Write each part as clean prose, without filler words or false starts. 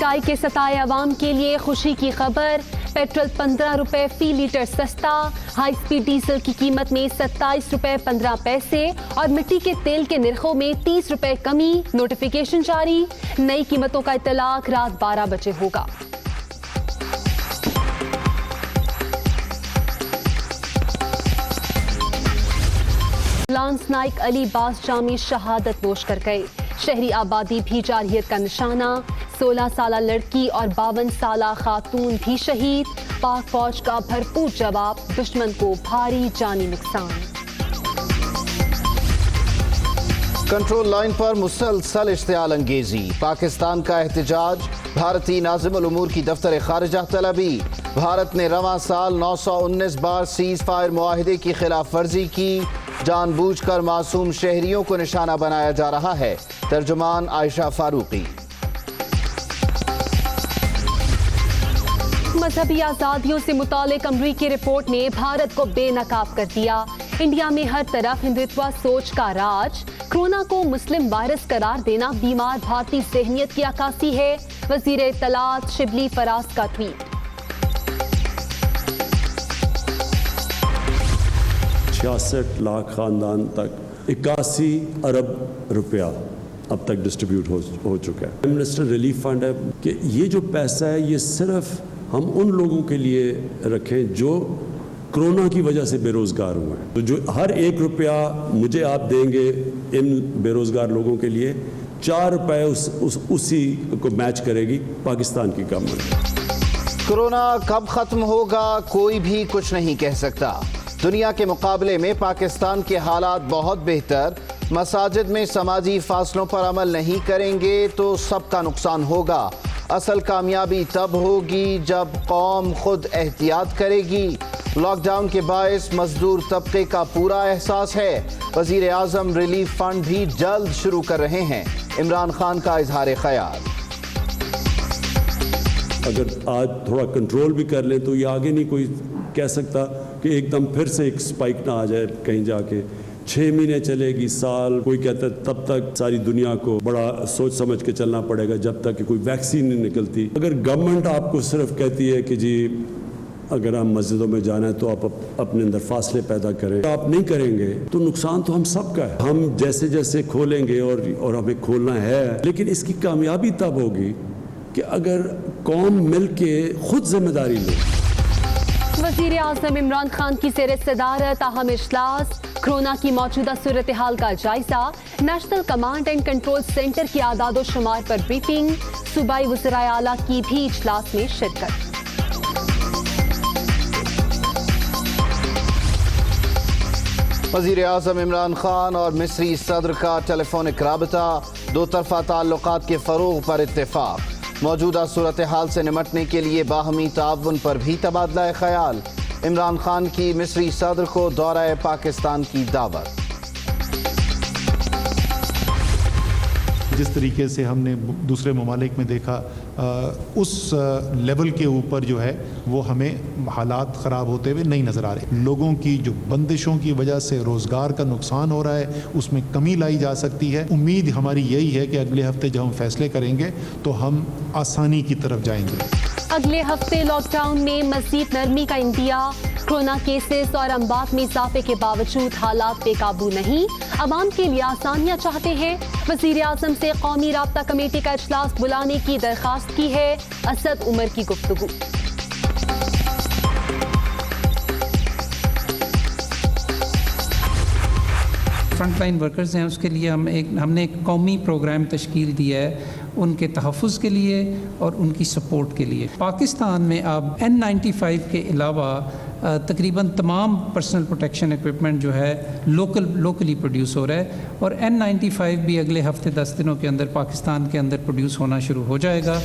महंगाई के सताए अवाम के लिए खुशी की खबर। पेट्रोल 15 रुपए फी लीटर सस्ता, हाई स्पीड डीजल की कीमत में 27 रुपए 15 पैसे और मिट्टी के तेल के निर्खों में 30 रुपए कमी। नोटिफिकेशन जारी। नई कीमतों का इत्तलाक रात 12 बजे होगा। लांस नाइक अली बास जामी शहादत नोश कर गए। शहरी आबादी भी जारहियत का निशाना। 16 साला लड़की और 52 साला खातून भी शहीद। पाक फौज का भरपूर जवाब, दुश्मन को भारी जानी नुकसान। कंट्रोल लाइन पर मुसलसल इश्तियाल अंगेजी। पाकिस्तान का एहतजाज। भारतीय नाज़िम उल उमूर की दफ्तर खारिजा तलबी। भारत ने रवां साल 919 बार सीज फायर मुआहिदे की खिलाफ वर्जी की। जानबूझकर मासूम शहरियों को निशाना बनाया जा रहा है। तर्जुमान आयशा फारूकी। मजहबी आज़ादियों से मुतालिक अमरीकी रिपोर्ट ने भारत को बेनकाब कर दिया। इंडिया में हर तरफ हिंदुत्व सोच का राज। कोरोना को मुस्लिम वायरस करार देना बीमार भारतीय ज़हनियत की अक्कासी है। वज़ीर इत्तलात शिबली फराज का ट्वीट। 66 लाख खानदान तक 81 अरब रुपया अब तक डिस्ट्रीब्यूट हो चुका है। प्राइम मिनिस्टर रिलीफ फंड है कि ये जो पैसा है ये सिर्फ हम उन लोगों के लिए रखें जो कोरोना की वजह से बेरोज़गार हुए हैं। तो जो हर 1 रुपया मुझे आप देंगे इन बेरोज़गार लोगों के लिए 4 रुपये उसी को मैच करेगी पाकिस्तान की गवर्नमेंट। कोरोना कब खत्म होगा कोई भी कुछ नहीं कह सकता। दुनिया के मुकाबले में पाकिस्तान के हालात बहुत बेहतर। मसाजिद में समाजी फासलों पर अमल नहीं करेंगे तो सबका नुकसान होगा। असल कामयाबी तब होगी जब कौम खुद एहतियात करेगी। लॉकडाउन के बायस मजदूर तबके का पूरा एहसास है। वजीर आज़म रिलीफ फंड भी जल्द शुरू कर रहे हैं। इमरान खान का इजहार ख्याल। अगर आज थोड़ा कंट्रोल भी कर लें तो ये आगे नहीं कोई कह सकता कि एकदम फिर से एक स्पाइक ना आ जाए कहीं जाके। 6 महीने चलेगी, साल, कोई कहता है तब तक सारी दुनिया को बड़ा सोच समझ के चलना पड़ेगा जब तक कि कोई वैक्सीन नहीं निकलती। अगर गवर्नमेंट आपको सिर्फ कहती है कि जी अगर हम मस्जिदों में जाना है तो आप अपने अंदर फासले पैदा करें, आप नहीं करेंगे तो नुकसान तो हम सबका है। हम जैसे जैसे खोलेंगे और हमें खोलना है, लेकिन इसकी कामयाबी तब होगी कि अगर कौम मिल के खुद जिम्मेदारी ले। वज़ीर आज़म इमरान खान की ज़ेर सदारत अहम इजलास। कोरोना की मौजूदा सूरत हाल का जायजा। National command and control centre की आदादो शुमार पर ब्रीफिंग। सूबाई वज़राए आला की भी इजलास में शिरकत। वज़ीर आज़म इमरान खान और मिस्री सदर का टेलीफोनिक राबता। दो तरफा ताल्लुकात के फ़रोग़ पर इत्तेफाक। मौजूदा सूरत हाल से निमटने के लिए बाहमी ताउन पर भी तबादला ख्याल। इमरान खान की मिस्री सदर को दौरा पाकिस्तान की दावत। जिस तरीके से हमने दूसरे ममालिक में देखा उस लेवल के ऊपर जो है वो हमें हालात ख़राब होते हुए नहीं नज़र आ रहे। लोगों की जो बंदिशों की वजह से रोज़गार का नुकसान हो रहा है उसमें कमी लाई जा सकती है। उम्मीद हमारी यही है कि अगले हफ्ते जब हम फैसले करेंगे तो हम आसानी की तरफ जाएंगे। अगले हफ्ते लॉकडाउन में मज़ीद नरमी का इंदिया। कोरोना केसेस और अम्बात में इजाफे के बावजूद हालात बेकाबू नहीं। अवाम के लिए आसानियां चाहते हैं। वज़ीर आज़म से कौमी राब्ता कमेटी का इजलास बुलाने की दरख्वास्त की है। असद उमर की गुफ्तगू। फ्रंटलाइन वर्कर्स हैं उसके लिए हमने एक कौमी प्रोग्राम तश्कील दिया है उनके तहफ़्फ़ुज़ के लिए और उनकी सपोर्ट के लिए। पाकिस्तान में अब N95 के अलावा तकरीबन तमाम पर्सनल प्रोटेक्शन इक्विपमेंट जो है लोकली प्रोड्यूस हो रहा है और N95 भी अगले हफ्ते 10 दिनों के अंदर पाकिस्तान के अंदर प्रोड्यूस होना शुरू हो जाएगा।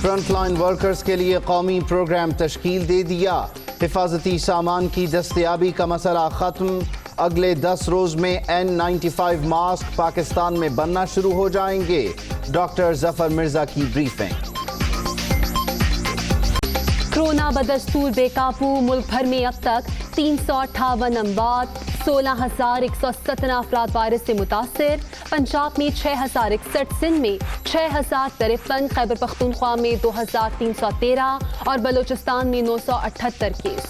फ्रंटलाइन वर्कर्स के लिए कौमी प्रोग्राम तश्कील दे दिया। हिफाजती सामान की दस्तयाबी का मसला ख़त्म। अगले 10 रोज में N95 मास्क पाकिस्तान में बनना शुरू हो जाएंगे। डॉक्टर जफर मिर्जा की ब्रीफिंग। कोरोना बदस्तूर बेकाबू, मुल्क भर में अब तक 358 अमवात, 16,117 अफराद वायरस से मुतासिर। पंजाब में 6,061, सिंध में 6,053, खैबर पख्तूनख्वा में 2,313 और बलूचिस्तान में 978 केस।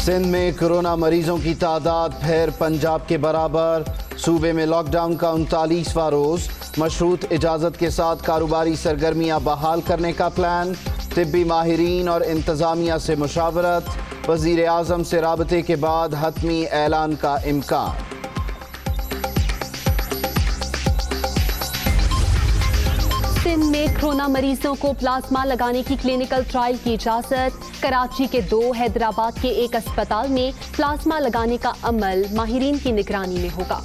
सिंध में कोरोना मरीजों की तादाद फिर पंजाब के बराबर। सूबे में लॉकडाउन का 39वां रोज। मशरूत इजाज़त के साथ कारोबारी सरगर्मियां बहाल करने का प्लान। तिब्बी माहिरीन और इंतज़ामिया से मुशावरत। वज़ीर आज़म से राबते के बाद हतमी ऐलान का इम्कान। सिंध में कोरोना मरीजों को प्लाज्मा लगाने की क्लिनिकल ट्रायल की इजाजत। कराची के 2, हैदराबाद के 1 अस्पताल में प्लाज्मा लगाने का अमल माहिरीन की निगरानी में होगा।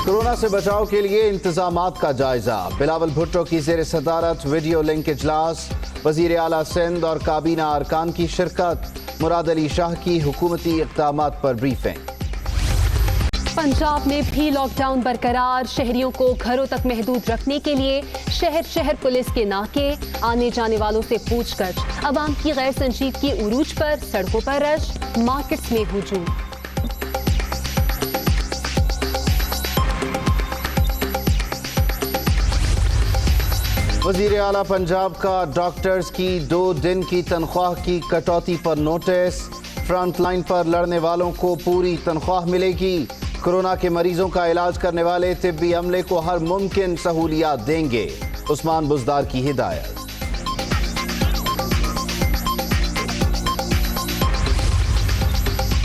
कोरोना से बचाव के लिए इंतजामात का जायजा। बिलावल भुट्टो की ज़ेर सदारत वीडियो लिंक इजलास। वज़ीर आला सिंध और काबीना अरकान की शिरकत। मुराद अली शाह की हुकूमती इक़दामात पर ब्रीफिंग। पंजाब में भी लॉकडाउन बरकरार। शहरियों को घरों तक महदूद रखने के लिए शहर शहर पुलिस के नाके। आने जाने वालों से पूछगछ। अवाम की गैर संजीदगी उरूज पर, सड़कों पर रश, मार्केट्स में हुजूम। वज़ीर आला पंजाब का डॉक्टर्स की 2 दिन की तनख्वाह की कटौती पर नोटिस। फ्रंट लाइन पर लड़ने वालों को पूरी तनख्वाह मिलेगी। कोरोना के मरीजों का इलाज करने वाले तिब्बी अमले को हर मुमकिन सहूलियात देंगे। उस्मान बुज़दार की हिदायत।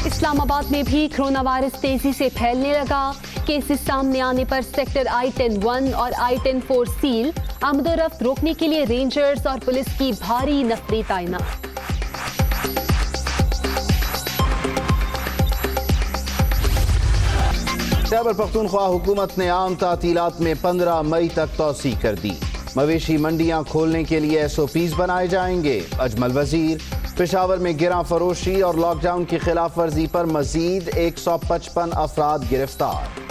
इस्लामाबाद में भी कोरोना वायरस तेजी से फैलने लगा। केसेस सामने आने पर सेक्टर I-10-1 और I-10-4 सील। आमदोरफ्त रोकने के लिए रेंजर्स और पुलिस की भारी नफरी तैनात। खैबर पख्तूनख्वा हुकूमत ने आम तातीलात में 15 मई तक तौसी कर दी। मवेशी मंडियां खोलने के लिए SOPs बनाए जाएंगे। अजमल वजीर। पेशावर में गिरा फरोशी और लॉकडाउन की खिलाफ वर्जी पर मजीद 155 अफराद गिरफ्तार।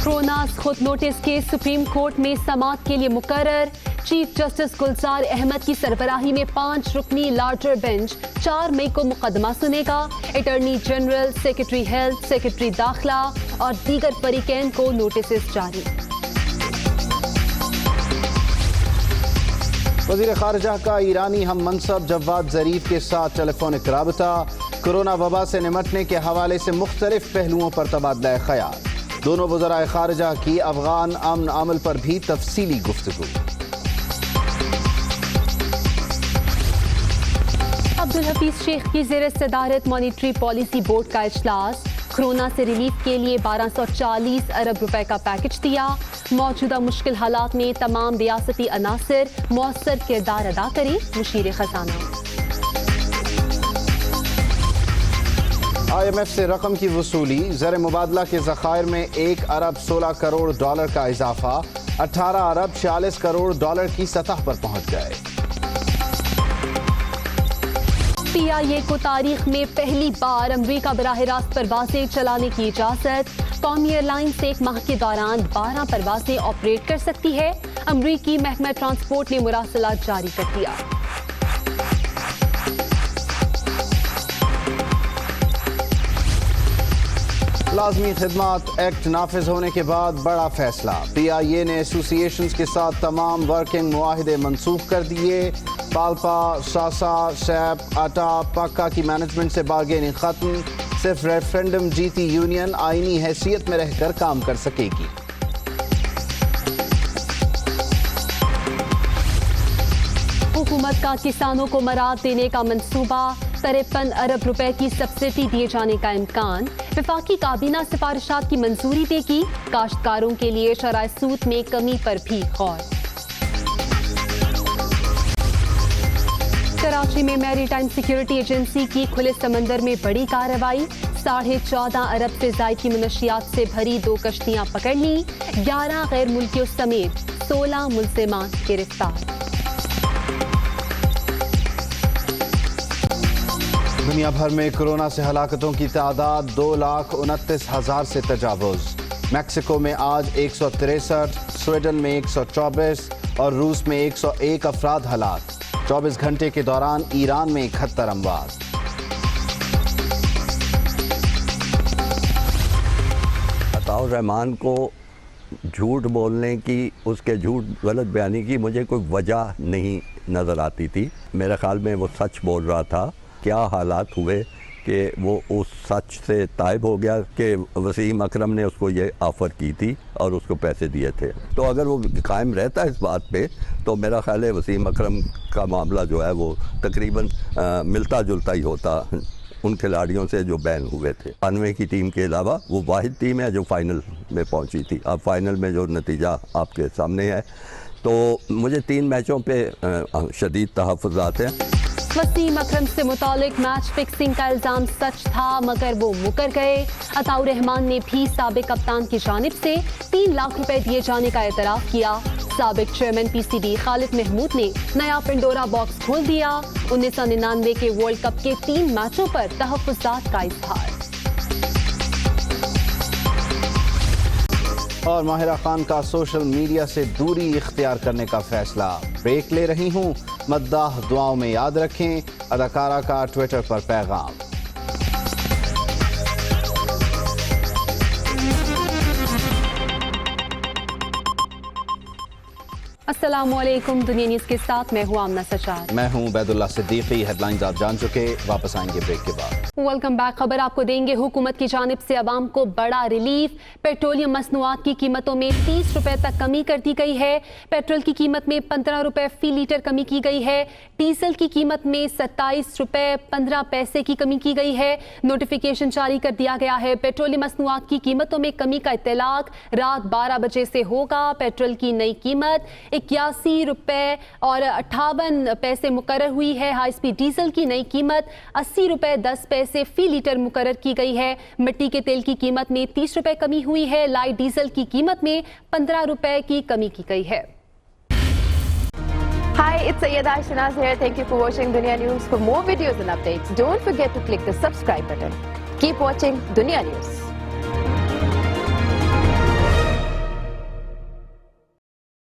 कोरोना खुद नोटिस केस सुप्रीम कोर्ट में समाअत के लिए मुकर्रर। चीफ जस्टिस गुलजार अहमद की सरबराही में 5 रुकनी लार्जर बेंच 4 मई को मुकदमा सुनेगा। Attorney general, secretary health, secretary दाखिला और दीगर फरीकैन को नोटिस जारी। वज़ीर ख़ारिजा का ईरानी हम मनसब जवाद ज़रीफ के साथ टेलीफोनिक राबता। कोरोना वबा से निमटने के हवाले से मुख्तलिफ पहलुओं पर तबादला ख्याल। दोनों वज़राए ख़ारिजा की अफ़गान अमन अमल पर भी तफसीली गुफ्तगू। अब्दुल हफीज शेख की ज़ेर सदारत मॉनिटरी पॉलिसी बोर्ड का इजलास। कोरोना से रिलीफ के लिए 1240 अरब रुपए का पैकेज दिया। मौजूदा मुश्किल हालात में तमाम रियासती अनासर मौसर किरदार अदा करें, मुशीर खजाना। IMF से रकम की वसूली। ज़र मुबादला के ज़खायर में 1 अरब 16 करोड़ डॉलर का इजाफा। 18 अरब 46 करोड़ डॉलर की सतह पर पहुंच गए। PIA को तारीख में पहली बार अमरीका बराह रास्त परवाजें चलाने की इजाजत। कौमी एयरलाइंस 1 माह के दौरान 12 परवाजें ऑपरेट कर सकती है। अमरीकी महकमा ट्रांसपोर्ट ने मुरासलात जारी कर दिया। लाजमी खिदमत एक्ट नाफिज होने के बाद बड़ा फैसला। PIA ने एसोसिएशंस के साथ तमाम वर्किंग मुआहिदे मनसूख कर दिए। पालपा, सासा, सैप, आटा, पक्का की मैनेजमेंट से बारगेनिंग खत्म। सिर्फ रेफरेंडम जीती यूनियन आईनी हैसियत में रहकर काम कर सकेगी। हुकूमत का किसानों को मराद देने का मंसूबा। 53 अरब रुपए की सब्सिडी दिए जाने का इम्कान। वफाकी काबीना सिफारिशात की मंजूरी देगी। काश्तकारों के लिए शराय सूद में कमी पर भी गौर। कराची में मैरीटाइम सिक्योरिटी एजेंसी की खुले समंदर में बड़ी कार्रवाई। 14.5 अरब से जायद की मनशियात से भरी 2 कश्तियां पकड़ ली। 11 गैर मुल्कियों समेत 16 मुलजिमान गिरफ्तार। دنیا بھر میں کورونا سے ہلاکتوں کی تعداد 2,29,000 سے تجاوز. میکسیکو میں آج 163, سویڈن میں 124 اور روس میں 101 افراد ہلاک. 24 گھنٹے کے دوران ایران میں 71 اموات. عطاء الرحمان کو جھوٹ بولنے کی، اس کے جھوٹ غلط بیانی کی مجھے کوئی وجہ نہیں نظر آتی تھی. میرے خیال میں وہ سچ بول رہا تھا. کیا حالات ہوئے کہ وہ اس سچ سے تائب ہو گیا کہ وسیم اکرم نے اس کو یہ آفر کی تھی اور اس کو پیسے دیے تھے. تو اگر وہ قائم رہتا اس بات پہ تو میرا خیال ہے وسیم اکرم کا معاملہ جو ہے وہ تقریباً ملتا جلتا ہی ہوتا ان کھلاڑیوں سے جو بین ہوئے تھے. 92 کی ٹیم کے علاوہ وہ واحد ٹیم ہے جو فائنل میں پہنچی تھی. اب فائنل میں جو نتیجہ آپ کے سامنے ہے، تو مجھے 3 میچوں پہ شدید تحفظات ہیں. وسیم اکرم سے متعلق میچ فکسنگ کا الزام سچ تھا مگر وہ مکر گئے. عطاء الرحمان نے بھی سابق کپتان کی جانب سے 3 لاکھ روپے دیے جانے کا اعتراف کیا. سابق چیئرمین پی سی بی خالد محمود نے نیا پنڈورا باکس کھول دیا. 1999 کے ورلڈ کپ کے 3 میچوں پر تحفظات کا اظہار. اور ماہرہ خان کا سوشل میڈیا سے دوری اختیار کرنے کا فیصلہ. بریک لے رہی ہوں، مداح دعاؤں میں یاد رکھیں. اداکارہ کا ٹویٹر پر پیغام. السلام علیکم. دنیا نیوز کے ساتھ میں ہوں آمنہ سچار. میں ہوں عبید اللہ صدیقی. ہیڈ لائنز آپ جان چکے، واپس آئیں گے بریک کے بعد. Welcome back. خبر آپ کو دیں گے، حکومت کی جانب سے عوام کو بڑا ریلیف. پیٹرولیم مصنوعات کی قیمتوں میں 30 روپے تک کمی کر دی گئی ہے. پیٹرول کی قیمت میں 15 روپے فی لیٹر کمی کی گئی ہے. ڈیزل کی قیمت میں 27 روپے 15 پیسے کی کمی کی گئی ہے. نوٹیفیکیشن جاری کر دیا گیا ہے. پیٹرولیم مصنوعات کی قیمتوں میں کمی کا اطلاق رات 12 بجے سے ہوگا. پیٹرول کی نئی قیمت 81 روپے اور 58 پیسے مقرر ہوئی ہے. ہائی اسپیڈ ڈیزل کی نئی قیمت 80 روپے 10 پیسے فی لیٹر مقرر کی گئی ہے. مٹی کے تیل کی قیمت میں 30 روپے کمی ہوئی ہے. لائٹ ڈیزل کی قیمت میں 15 روپے کی کمی کی گئی ہے. Hi, it's Sayyeda Shanaz here. Thank you for watching Dunya News. For more videos and updates, don't forget to click the subscribe button. Keep watching Dunya News.